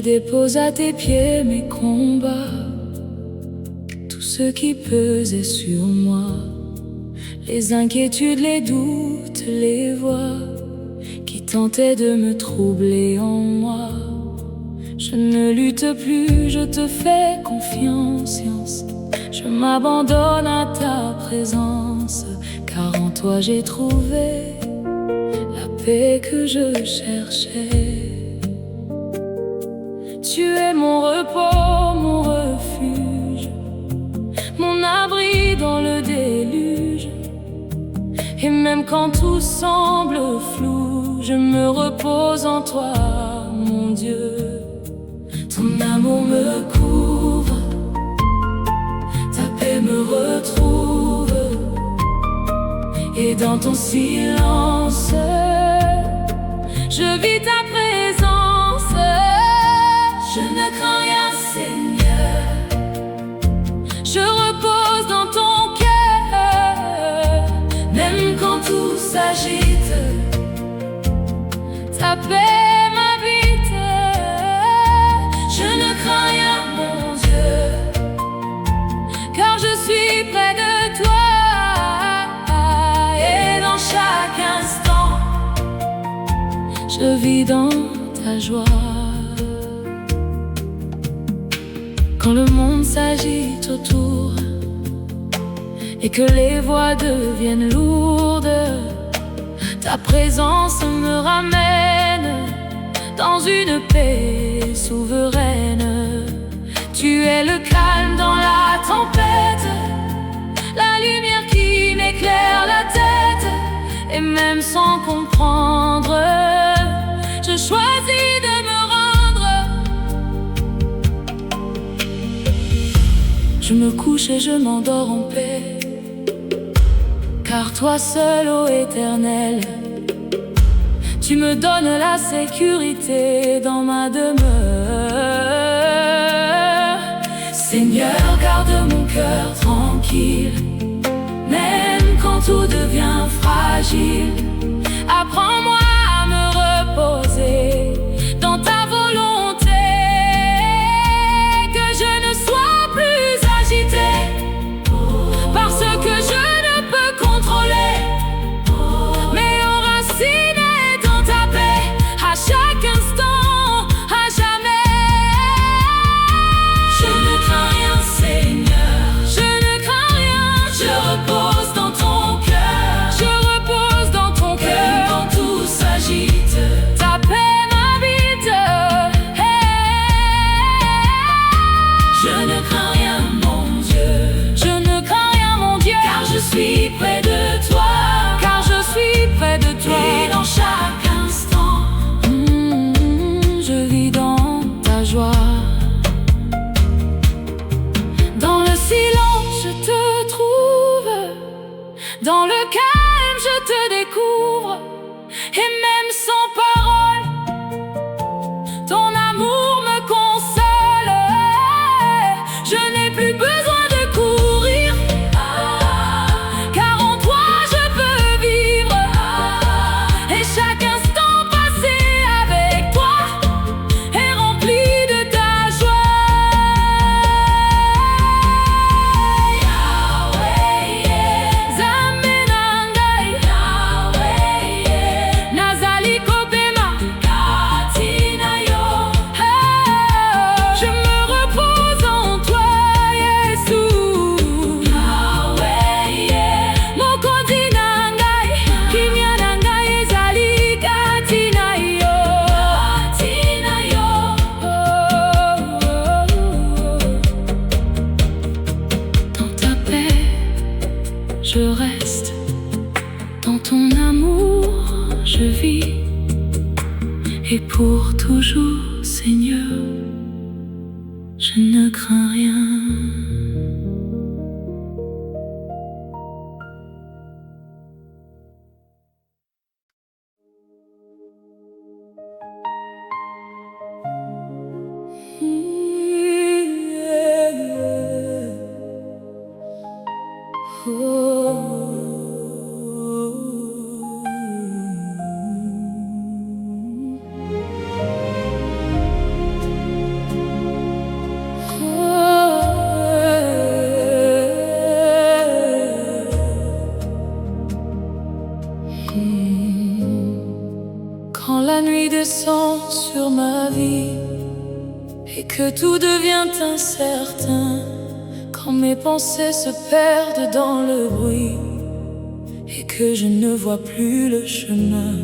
dépose à tes pieds mes combats, tout ce qui pesait sur moi, les inquiétudes, les doutes, les voix qui tentaient de me troubler en moi. Je ne lutte plus, je te fais confiance, je m'abandonne à ta présence, car en toi j'ai trouvé la paix que je cherchais. Tu es mon repos, mon refuge, mon abri dans le déluge. Et même quand tout semble flou, je me repose en toi, mon Dieu. Ton amour me couvre, ta paix me retrouve, et dans ton silence, je vis ta présence. Je ne crains rien, Seigneur, je repose dans ton cœur. Même quand tout s'agite, ta paix m'habite. Je ne crains rien, mon Dieu, car je suis près de toi. Et dans chaque instant, je vis dans ta joie. Quand le monde s'agite autour et que les voix deviennent lourdes, ta présence me ramène dans une paix souveraine. Tu es le calme dans la tempête, la lumière qui m'éclaire la tête. Et même sans comprendre, je choisis de me rendre. Je me couche et je m'endors en paix, car toi seul, ô Éternel, tu me donnes la sécurité dans ma demeure. Seigneur, garde mon cœur tranquille, même quand tout devient fragile. Apprends-moi à me reposer dans ta volonté, que je ne sois plus agité par ce que je ne peux contrôler, mais enraciné dans ta paix à chaque instant, à jamais. Je ne crains rien, Seigneur, je ne crains rien. Je repose dans ton cœur, je repose dans ton cœur. Même quand tout s'agite, ta paix m'habite. Je ne crains rien, mon Dieu, je ne crains rien, mon Dieu, car je suis près de toi, car je suis près de toi. Et dans chaque instant, je vis dans ta joie. Dans le silence, je te trouve, dans le calme, je te découvre. Et même sans parole, ton amour me console. Je n'ai plus besoin de courir, car en toi je peux vivre. Et chaque instant passé avec toi est rempli de ta joie. Yahweh, Zamenangai, Yahweh, Nazali Kopema, Katinayo. Je me repose en toi, Yesu. Yahweh, Mokodinangai, Kinyanangai, Zali Katinayo. Dans ta paix, je reste, dans ton amour, je vis, et pour toujours, Seigneur, je ne crains rien. que tout devient incertain, quand mes pensées se perdent dans le bruit et que je ne vois plus le chemin.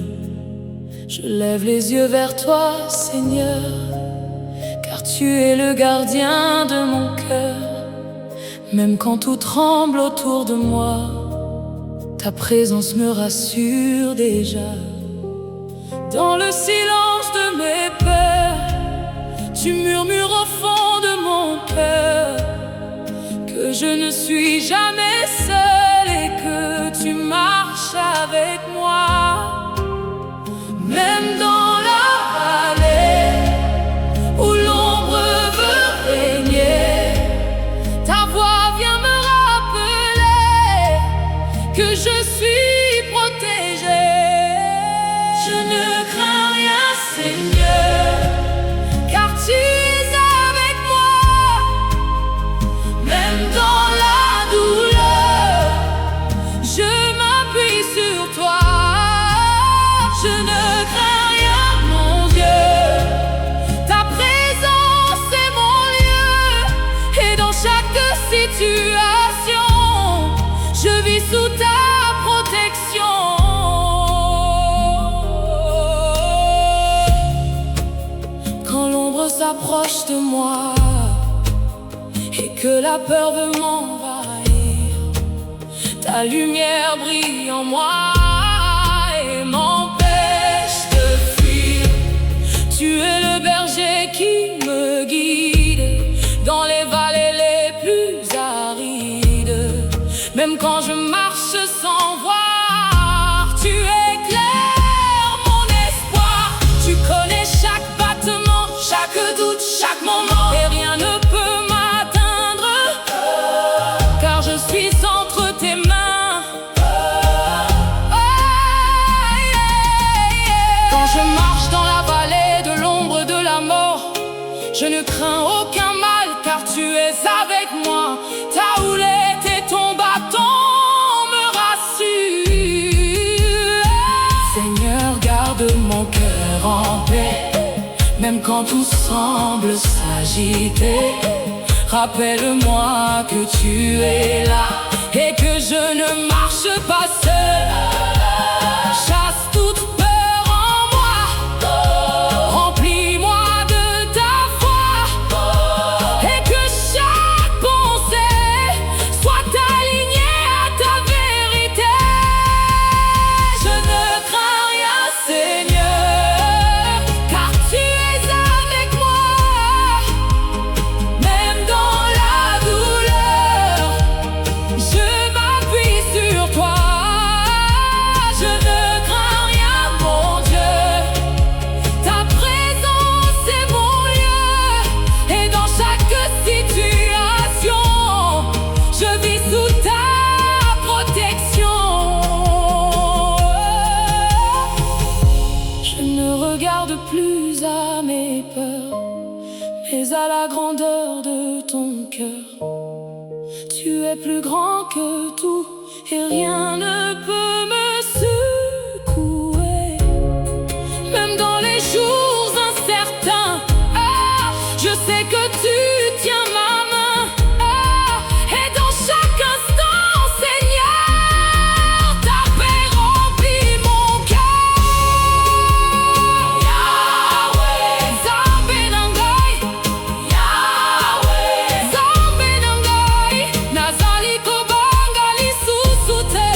Je lève les yeux vers toi, Seigneur, car tu es le gardien de mon cœur. Même quand tout tremble autour de moi, ta présence me rassure déjà. Dans le silence de mes peurs, tu murmures au fond de mon cœur que je ne suis jamais seule et que tu marches avec moi. Même dans la vallée où l'ombre veut régner, ta voix vient me rappeler que je suis protégée. Je ne crains rien, Seigneur, car tu es avec moi. Même dans la douleur, je m'appuie sur toi. Je ne crains rien, mon Dieu. Ta présence est mon lieu. Et dans chaque situation, je vis sous ta protection. Quand l'ombre s'approche de moi et que la peur veut m'envahir, ta lumière brille en moi et m'empêche de fuir. Tu es le berger qui me guide dans les vallées les plus arides. Même quand je marche sans voir, tu éclaires mon espoir. Tu connais chaque battement, chaque doute, chaque moment, et rien ne peut m'atteindre, car je suis entre tes mains. Quand je marche dans la vallée de l'ombre de la mort, je ne crains aucun mal, car tu es avec moi. Ta houlette et ton bâton me rassurent. Seigneur, garde mon cœur en paix, même quand tout semble s'agiter. Rappelle-moi que tu es là et que je ne marche pas seul. Chasse toute peur en moi, remplis-moi de ta foi, et que chaque pensée soit alignée à ta vérité. Je ne crains rien, Seigneur, car tu es avec moi. Même dans la douleur, je m'appuie sur toi. Je ne crains rien, mon Dieu. Ta présence est mon lieu. Et dans chaque situation, je vis sous ta protection. Je ne regarde plus à mes peurs, mais à la grandeur de ton cœur. Tu es plus grand que tout et rien ne peut me secouer. Même dans les jours incertains, je sais que tu tiens ma main. Et dans chaque instant, Seigneur, ta paix remplit mon cœur. Yahweh, Zambe nangai, Yahweh, Zambe nangai, nazali kobanga lisusu te.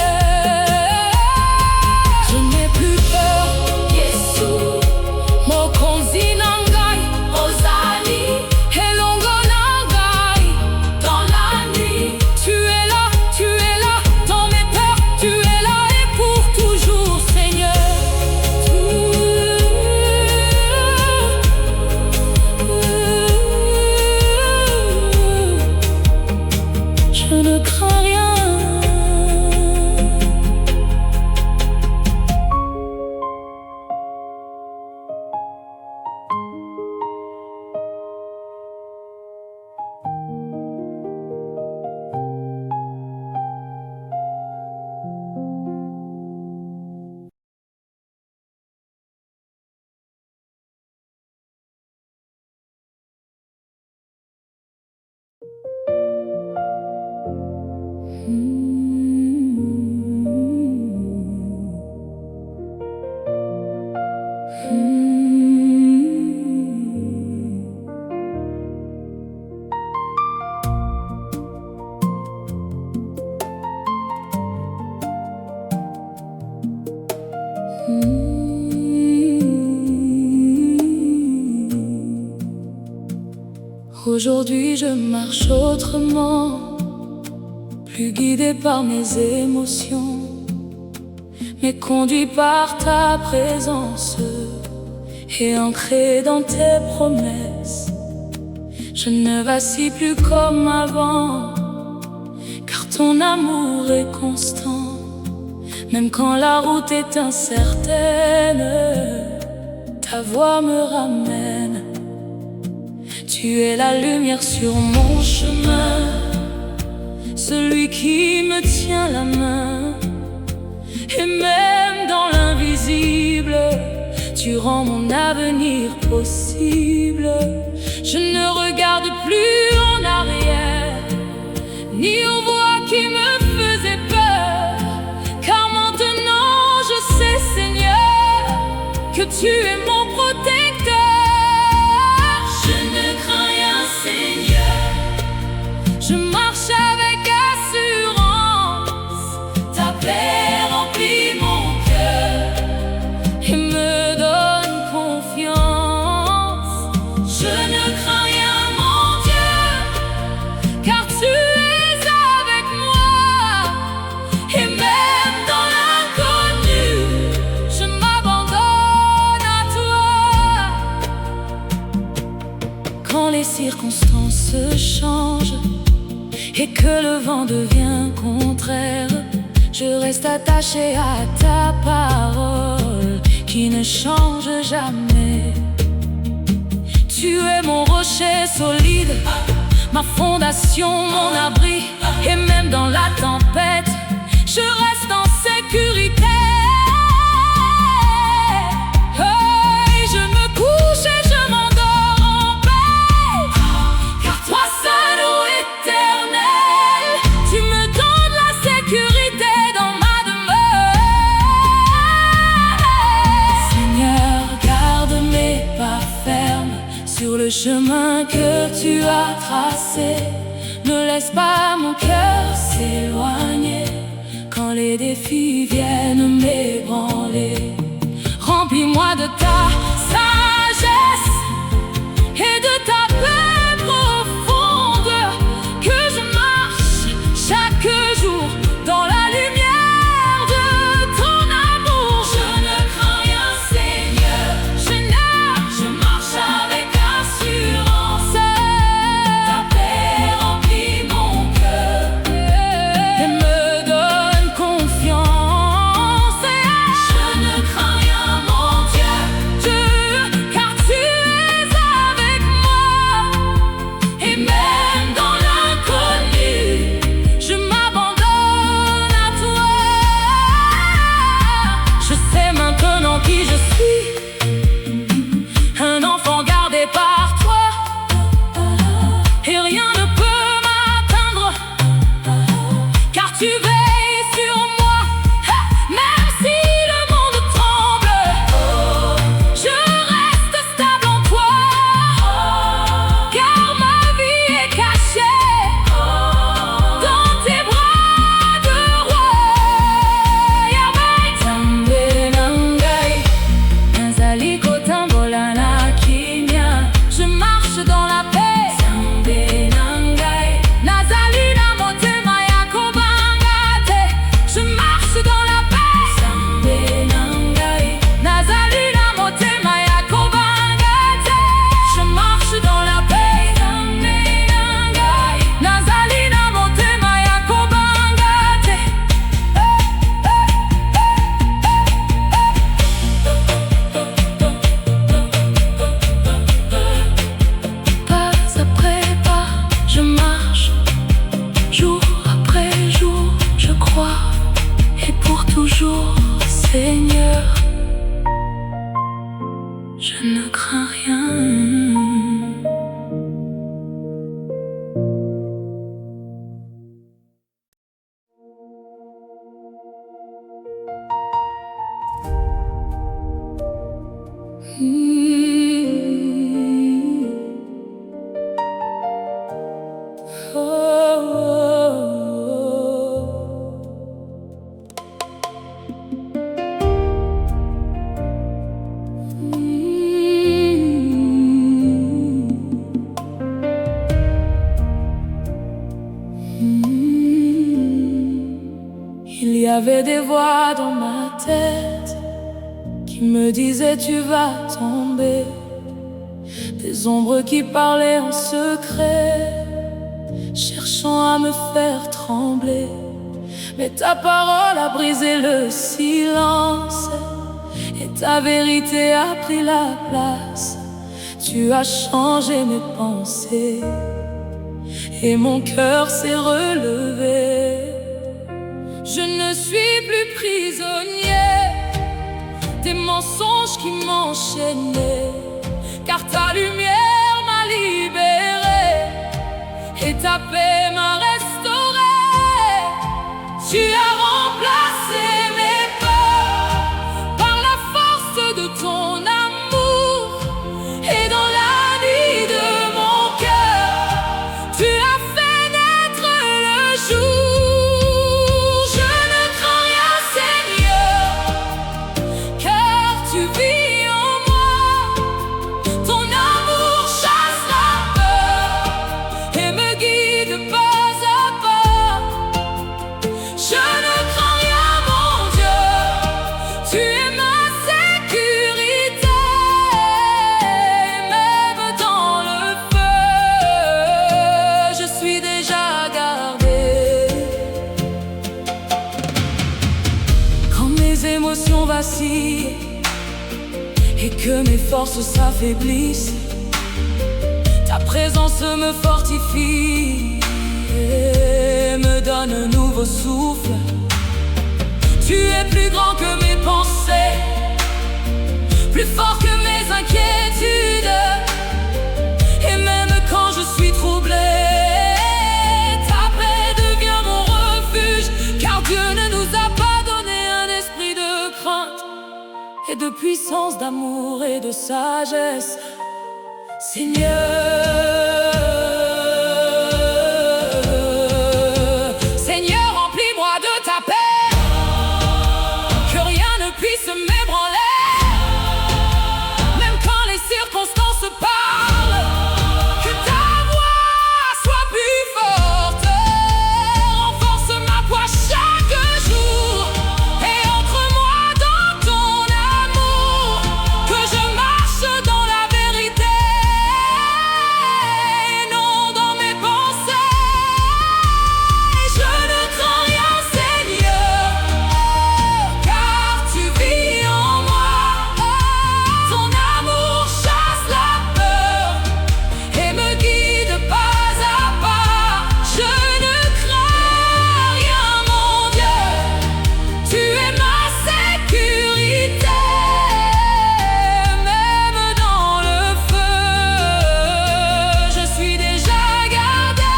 Aujourd'hui je marche autrement, plus guidé par mes émotions, mais conduit par ta présence et ancré dans tes promesses. Je ne vacille plus comme avant, car ton amour est constant. Même quand la route est incertaine, ta voix me ramène. Tu es la lumière sur mon chemin, celui qui me tient la main. Et même dans l'invisible, tu rends mon avenir possible. Je ne regarde plus en arrière, ni aux voix qui me faisaient peur, car maintenant je sais, Seigneur, que tu es mon protecteur. Je ne crains rien, Seigneur, je marche avec assurance. Ta paix remplit mon cœur et me donne confiance. Je ne crains rien, mon Dieu, car tu es avec moi. Et même dans l'inconnu, je m'abandonne à toi. Quand les circonstances changent et que le vent devient contraire, je reste attaché à ta parole qui ne change jamais. Tu es mon rocher solide, ma fondation, mon abri. Et même dans la tempête, je reste en sécurité. Et je me couche et je m'endors en paix, car toi seul, ô Éternel, tu me donnes la sécurité dans ma demeure. Seigneur, garde mes pas fermes sur le chemin que tu as tracé. Ne laisse pas mon cœur s'éloigner quand les défis viennent m'ébranler. Remplis-moi de ta sagesse et de ta paix profonde, que je marche chaque jour dans la lumière de ton amour. Je ne crains rien, Seigneur, je marche avec assurance. Ta paix remplit mon cœur et me donne confiance. Je ne crains rien, mon Dieu, car tu es avec moi. Et même dans l'inconnu, je m'abandonne à toi. Je sais maintenant qui je suis, un enfant gardé par toi. Et rien ne peut m'atteindre, car tu veilles sur moi. Même si le monde tremble, je reste stable en toi, car ma vie est cachée dans tes bras de roi. Tambe nangai, nazali kotambola na kimia. Je marche dans la paix. Tambe nangai, nazali na motema yako bangate. Je marche dans la paix. Tambe nangai, nazali na motema yako bangate. Je marche dans la paix. Tambe nangai, nazali na motema yako bangate. Pas après pas, je marche, jour après jour, je crois, et pour toujours, Seigneur, je ne crains rien. Oh, oh, oh. avait des voix dans ma tête qui me disaient tu vas tomber, des ombres qui parlaient en secret, cherchant à me faire trembler. Mais ta parole a brisé le silence et ta vérité a pris la place. Tu as changé mes pensées et mon cœur s'est relevé. Je ne suis plus prisonnier des mensonges qui m'enchaînaient, car ta lumière m'a libéré et ta paix m'a restauré. Tu as remplacé mes peurs par la force de ton amour, et dans la nuit de mon cœur, tu as fait naître le jour. Émotions vacillent et que mes forces s'affaiblissent, ta présence me fortifie et me donne un nouveau souffle. Tu es plus grand que mes pensées, plus fort que mes inquiétudes, et même quand je suis troublé, ta paix devient mon refuge, car Dieu ne nous a pas et de puissance, d'amour et de sagesse. Seigneur, Seigneur, remplis-moi de ta paix, que rien ne puisse m'ébranler, même quand les circonstances parlent, que ta voix soit plus forte, renforce ma foi chaque jour, et ancre-moi dans ton amour, que je marche dans la vérité et non dans mes pensées. Je ne crains rien, Seigneur, car tu vis en moi. Ton amour chasse la peur et me guide pas à pas. Je ne crains rien, mon Dieu, tu es ma sécurité. Même dans le feu, je suis déjà gardé.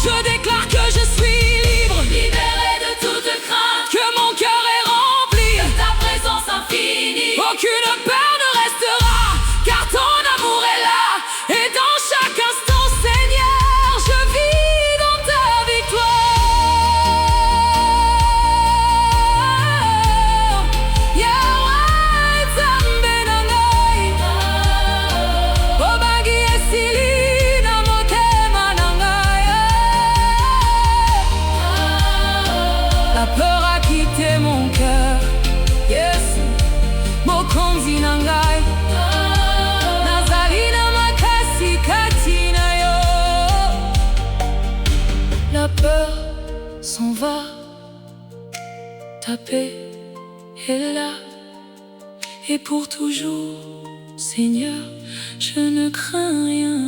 Je déclare que je suis libre, libéré de toute crainte, que mon cœur est rempli de ta présence infinie. Aucune peur ne restera, car ton amour est là, et dans chaque instant, Seigneur, je vis dans ta victoire. Yahweh Zambenangai, Obagi Esilina Motema Nangai. La peur a quitté mon cœur, yes, Mokonzi Nangai, Nazalina Makasi Katina yo. La peur s'en va, ta paix est là, et pour toujours, Seigneur, je ne crains rien.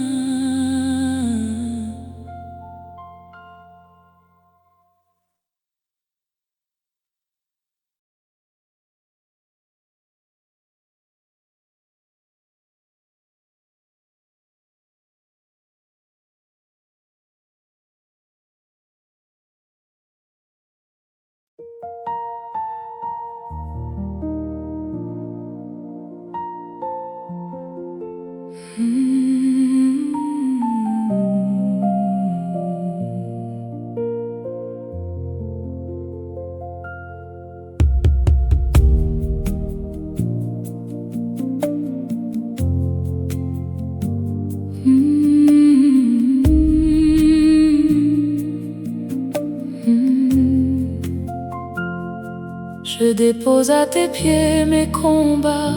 dépose à tes pieds mes combats,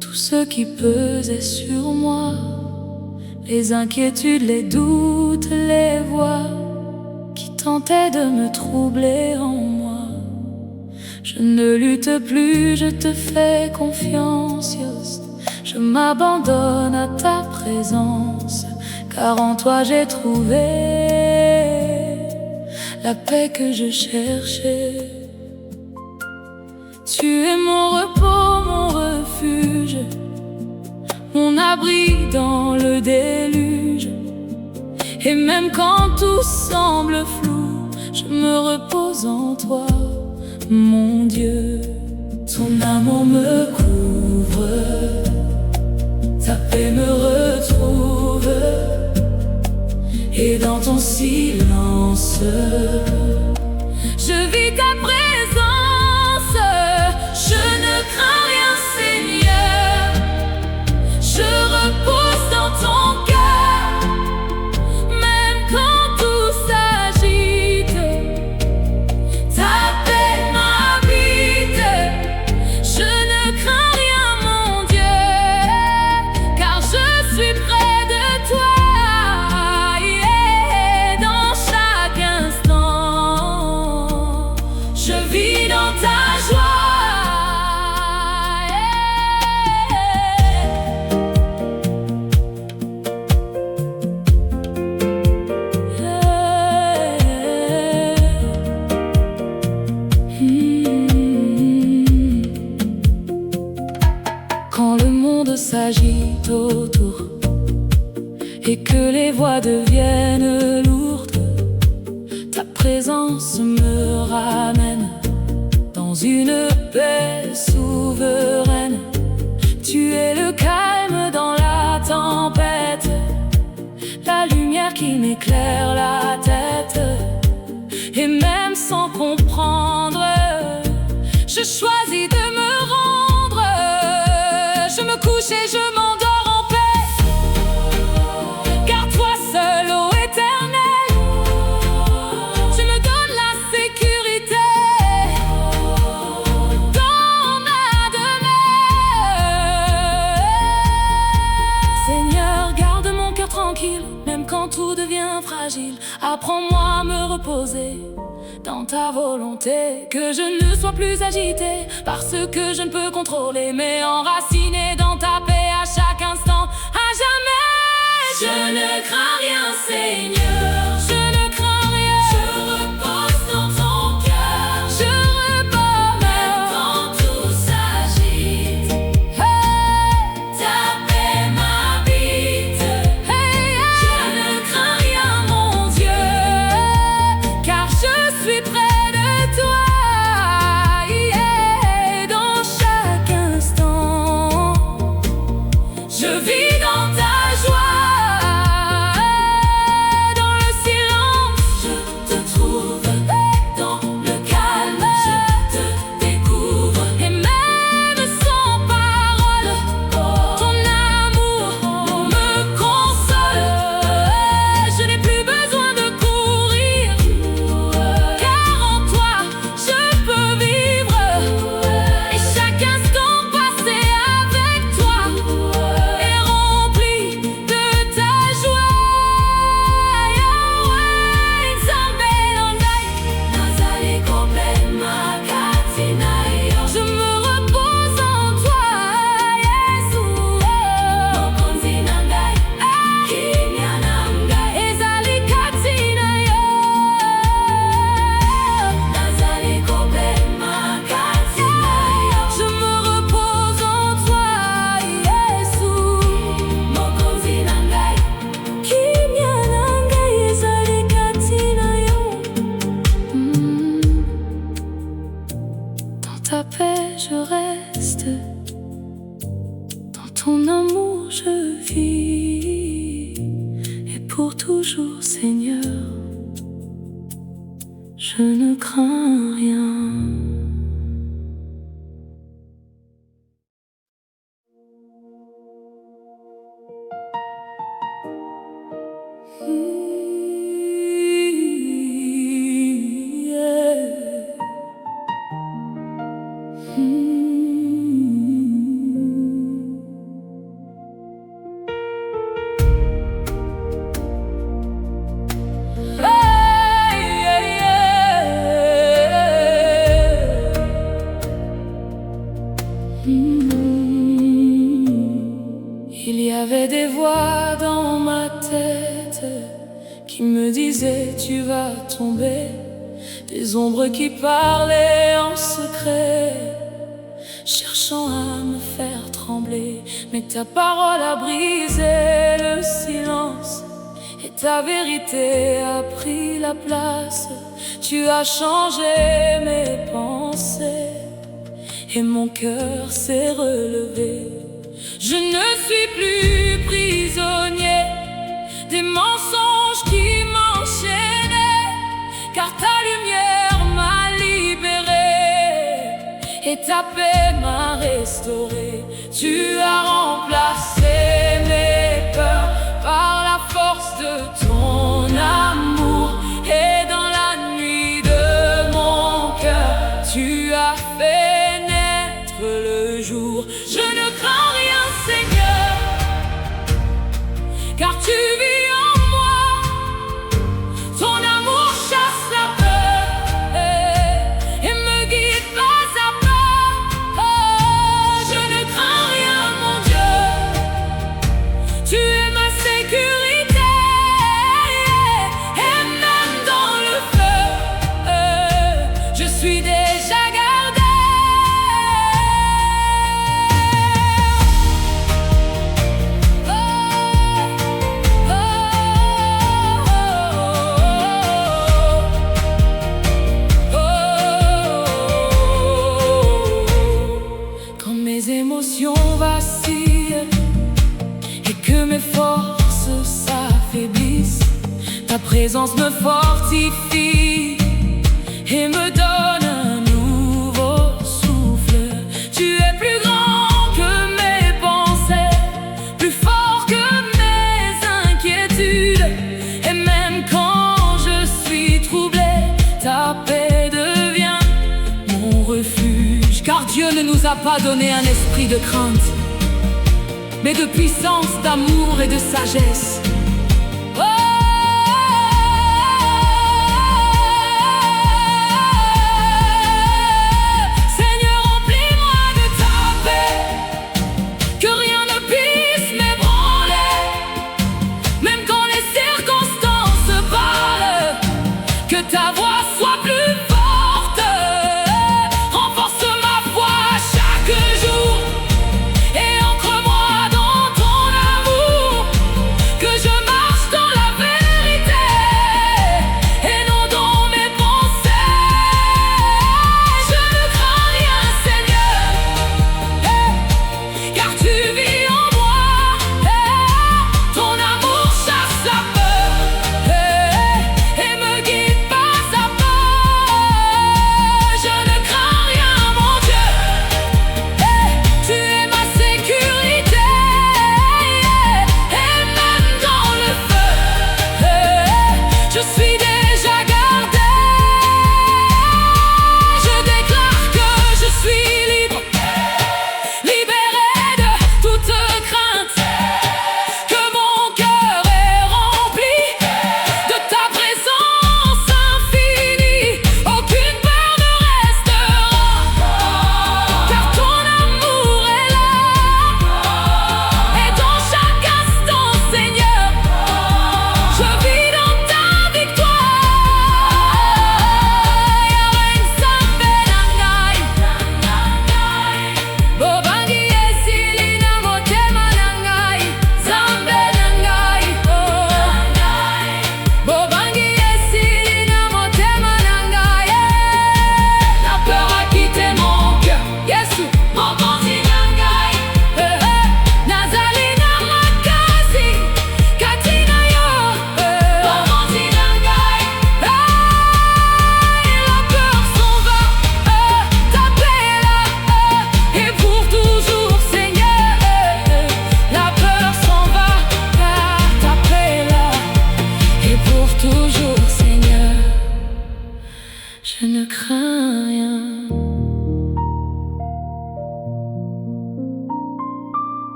tout ce qui pesait sur moi, les inquiétudes, les doutes, les voix qui tentaient de me troubler en moi. Je ne lutte plus, je te fais confiance, Yost. Je m'abandonne à ta présence, car en toi j'ai trouvé la paix que je cherchais. Tu es mon repos, mon refuge, mon abri dans le déluge. Et même quand tout semble flou, je me repose en toi, mon Dieu. Ton amour me couvre, ta paix me retrouve, et dans ton silence, je vis ta présence. Je ne crains rien, Seigneur, je repose dans ton cœur. Même quand tout s'agite, ta paix m'habite. Je ne crains rien, mon Dieu, car je suis près de toi. Dans chaque instant, je vis dans ta joie. Quand le monde s'agite autour et que les voix deviennent lourdes, ta présence me ramène dans une paix souveraine. Tu es le calme dans la tempête, la lumière qui m'éclaire la tête. Et même sans comprendre, je choisis de me rendre. Je me couche et je m'endors en paix, car toi seul, ô Éternel, tu me donnes la sécurité dans ma demeure. Seigneur, garde mon cœur tranquille, même quand tout devient fragile. Apprends-moi à me reposer dans ta volonté, que je ne sois plus agité par ce que je ne peux contrôler, mais enraciné dans ta paix à chaque instant, à jamais. Je ne crains rien, Seigneur, je ne crains rien. Je repose dans ton cœur, je repose même quand tout s'agite. Ta paix m'habite. Je ne crains rien, mon Dieu, car je suis près de toi. Dans chaque instant, je vis dans ta joie. Dans le silence, je te trouve. Dans le calme, je te découvre. Et même sans parole, ton amour me console. Je n'ai plus besoin de courir, car en toi je peux vivre. Et chaque instant passé avec toi est rempli de ta joie. Je me repose en toi, Je me repose en toi, dans ta paix je reste, dans ton amour je vis, et pour toujours, Seigneur, je ne crains rien. tête qui me disait tu vas tomber, des ombres qui parlaient en secret, cherchant à me faire trembler. Mais ta parole a brisé le silence et ta vérité a pris la place. Tu as changé mes pensées et mon cœur s'est relevé. Je ne suis plus prisonnier des mensonges qui m'enchaînaient, car ta lumière m'a libéré et ta paix m'a restauré. Tu as remplacé mes peurs par la force de ton amour, et dans la nuit de mon cœur, tu as fait naître le jour. Je ne crains rien, Seigneur, car tu vis en moi. Ton amour chasse la peur et me guide pas à pas. Oh, je ne crains rien, mon Dieu. Tu es ma sécurité, et même dans le feu, je suis déjà gardé. Mes émotions vacillent et que mes forces s'affaiblissent, ta présence me fortifie et me donne un nouveau souffle. Tu es plus grand que mes pensées, plus fort que mes inquiétudes, et même quand je suis troublé, ta paix devient mon refuge. Car Dieu ne nous a pas donné un esprit de crainte, mais de puissance, d'amour et de sagesse. Oh, Seigneur, remplis-moi de ta paix, que rien ne puisse m'ébranler, même quand les circonstances parlent, que ta voix soit plus forte. Que je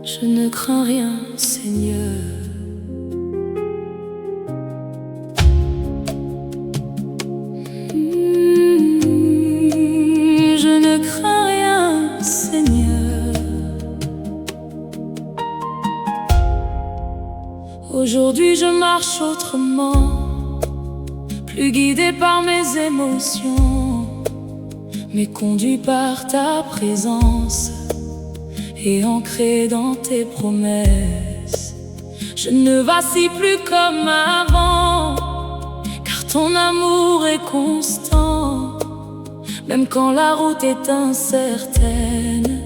Je ne crains rien, Seigneur. Je ne crains rien, Seigneur. Aujourd'hui je marche autrement, plus guidé par mes émotions, mais conduit par ta présence et ancré dans tes promesses. Je ne vacille plus comme avant, car ton amour est constant. Même quand la route est incertaine,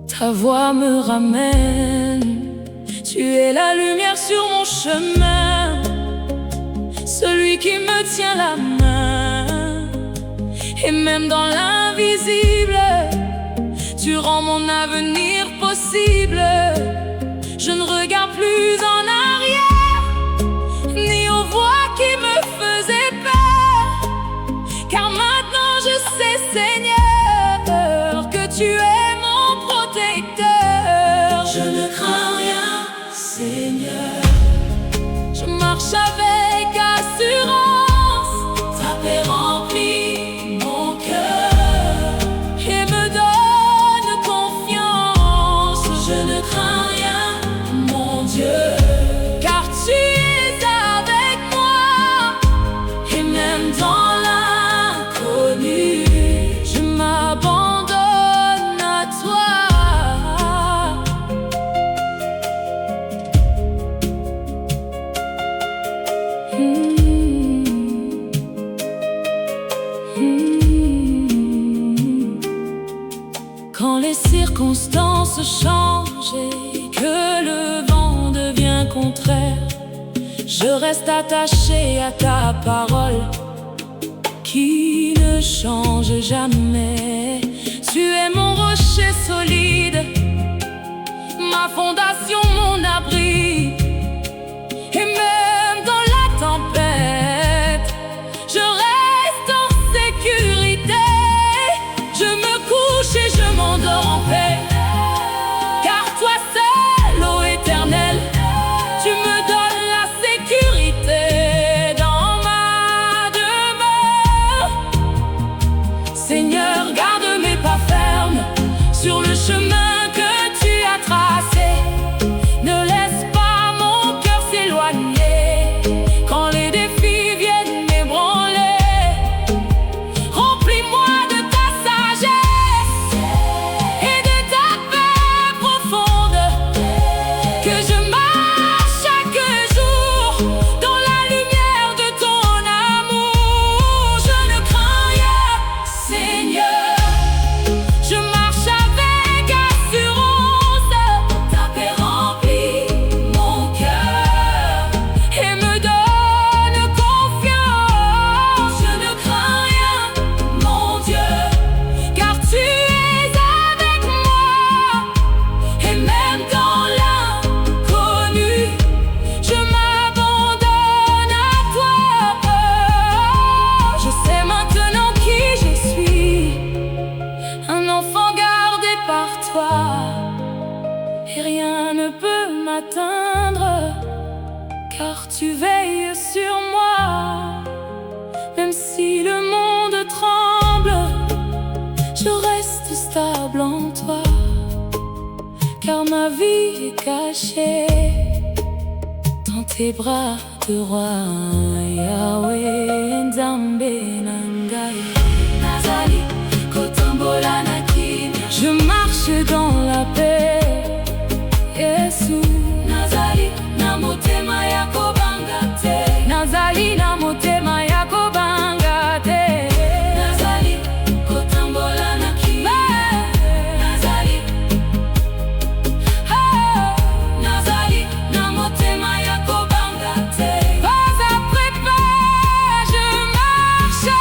ta voix me ramène. Tu es la lumière sur mon chemin, celui qui me tient la main. Et même dans l'invisible, tu rends mon avenir possible. Je ne regarde plus en arrière, ni aux voix qui me faisaient peur, car maintenant je sais, Seigneur, que tu es mon protecteur. Je ne crains rien, Seigneur. Je marche avec assurance, ta paix remplit mon cœur et me donne confiance. Je ne crains rien, mon Dieu, car tu es avec moi. Et même dans l'inconnu, je m'abandonne à toi. Quand les circonstances changent et que le vent devient contraire, je reste attaché à ta parole qui ne change jamais. Tu es mon rocher solide, ma fondation, mon abri. Et même dans la tempête, je reste en sécurité. Je me couche et je m'endors en paix, car toi seul, ô Éternel, tu me donnes la sécurité dans ma demeure. Seigneur, garde mes pas fermes sur le chemin que tu as tracé. Ne laisse pas mon cœur s'éloigner quand les défis viennent m'ébranler. Remplis-moi de ta sagesse et de ta paix profonde, que je marche chaque jour dans la lumière de ton amour. Je ne crains rien, Seigneur. Je marche avec assurance, ta paix remplit mon cœur et me donne confiance. Je ne crains rien, mon Dieu, car tu es avec moi. Et même dans l'inconnu, je m'abandonne à toi. Je sais maintenant qui je suis, un enfant gardé par toi, et rien ne peut m'atteindre, car tu veilles sur moi. Même si le monde tremble, je reste stable en toi, car ma vie est cachée dans tes bras de roi. Yahweh Nzambe Nangai Nazali Kotambola Nakimia. Je marche dans la paix, Yesu. Nazali na motema yako banga te. Nazali na motema yako banga te. Nazali kotambola nakimia. Nazali Nazali na motema yako banga te. Pas après pas, je marche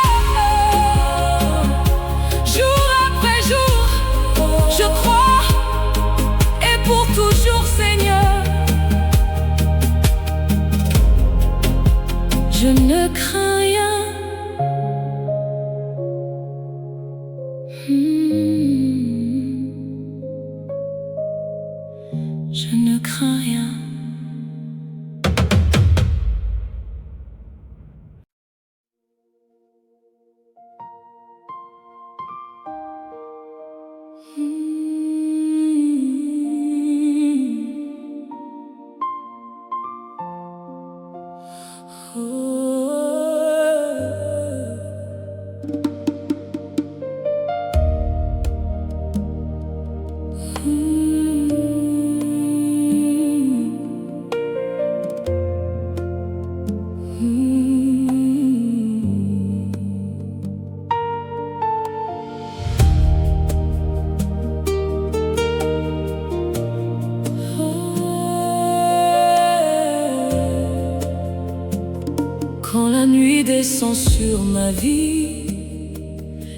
descend sur ma vie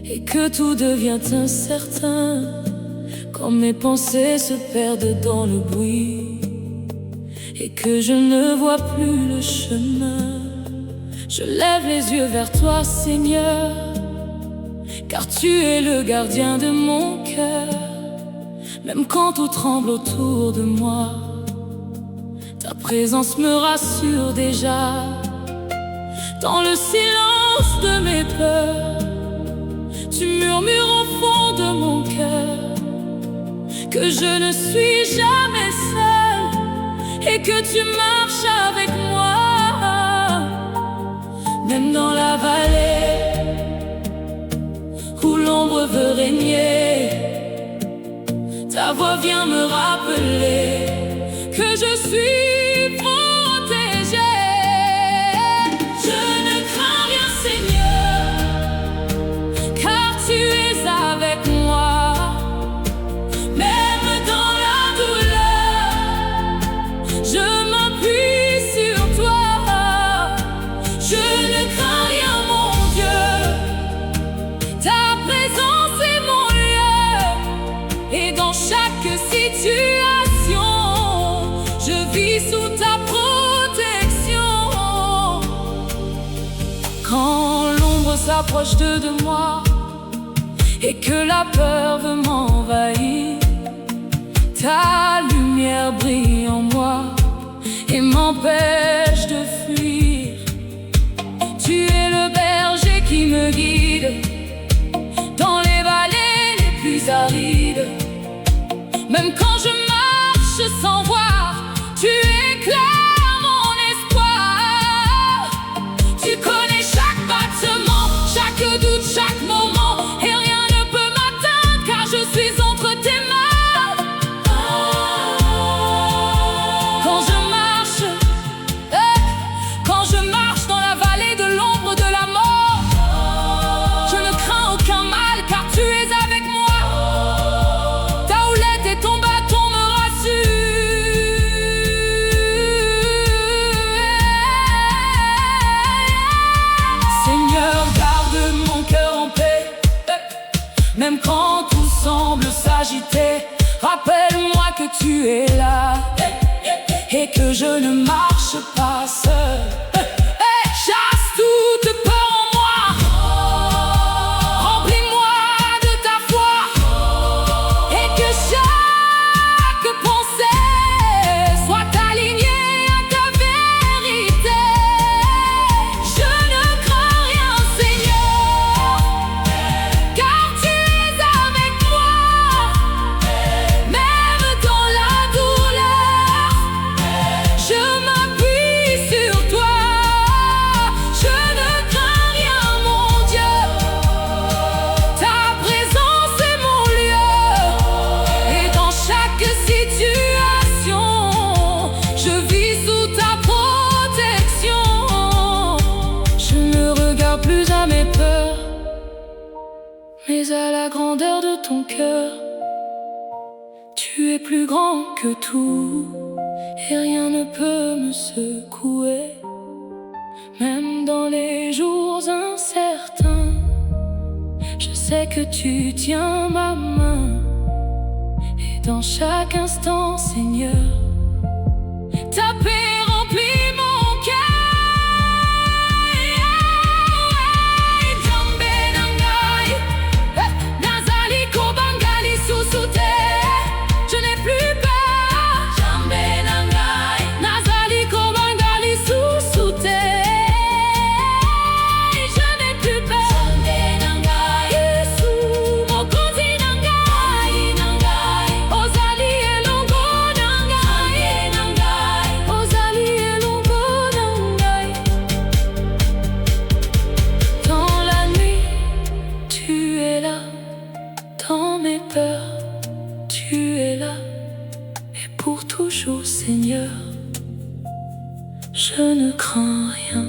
et que tout devient incertain, quand mes pensées se perdent dans le bruit et que je ne vois plus le chemin, je lève les yeux vers toi, Seigneur, car tu es le gardien de mon cœur. Même quand tout tremble autour de moi, ta présence me rassure déjà. Dans le silence de mes peurs, tu murmures au fond de mon cœur que je ne suis jamais seule et que tu marches avec moi. Même dans la vallée où l'ombre veut régner, ta voix vient me rappeler que je suis protégée. Je ne crains rien, Seigneur, car tu es avec moi. Même dans la douleur, je m'appuie sur toi. Je ne crains rien, mon Dieu, ta présence est mon lieu. Et dans chaque situation, je vis sous ta protection. Quand l'ombre s'approche de moi et que la peur veut m'envahir, ta lumière brille en moi et m'empêche de fuir. Tu es le berger qui me guide dans les vallées les plus arides. Même quand je marche sans voir, tu éclaires mon espoir. Tu connais chaque battement, chaque doute, chaque moment, et rien ne peut m'atteindre car je suis entre tes mains. Quand je marche dans la vallée de l'ombre de la mort, je ne crains aucun mal car tu es avec moi. Ta houlette et ton bâton me rassurent. Seigneur, garde mon cœur en paix, même quand tout semble s'agiter. Rappelle-moi que tu es là et que je ne marche pas seul. Chasse toute peur en moi, remplis-moi de ta foi, et que chaque pensée soit alignée à ta vérité. Je ne crains rien, Seigneur, car tu es avec moi. Même dans la douleur, je m'appuie sur toi. Je ne crains rien, mon Dieu, ta présence est mon lieu. Et dans chaque situation, je vis sous ta protection. Je ne regarde plus à mes peurs, mais à la grandeur de ton cœur. Tu es plus grand que tout, et rien ne peut me secouer. Même dans les jours incertains, je sais que tu tiens ma main. Et dans chaque instant, Seigneur, ta paix remplit mon cœur. Jambe nangai, nazali kobangali susute. Je n'ai plus peur. Jambe nangai, nazali kobangali susute. Je n'ai plus peur. Jambe nangai, Yesu mokonzi nangai, ozali elongo nangai, ozali elongo nangai. Dans la nuit, tu es là. Dans mes peurs, tu es là. Et pour toujours, Seigneur, je ne crains rien.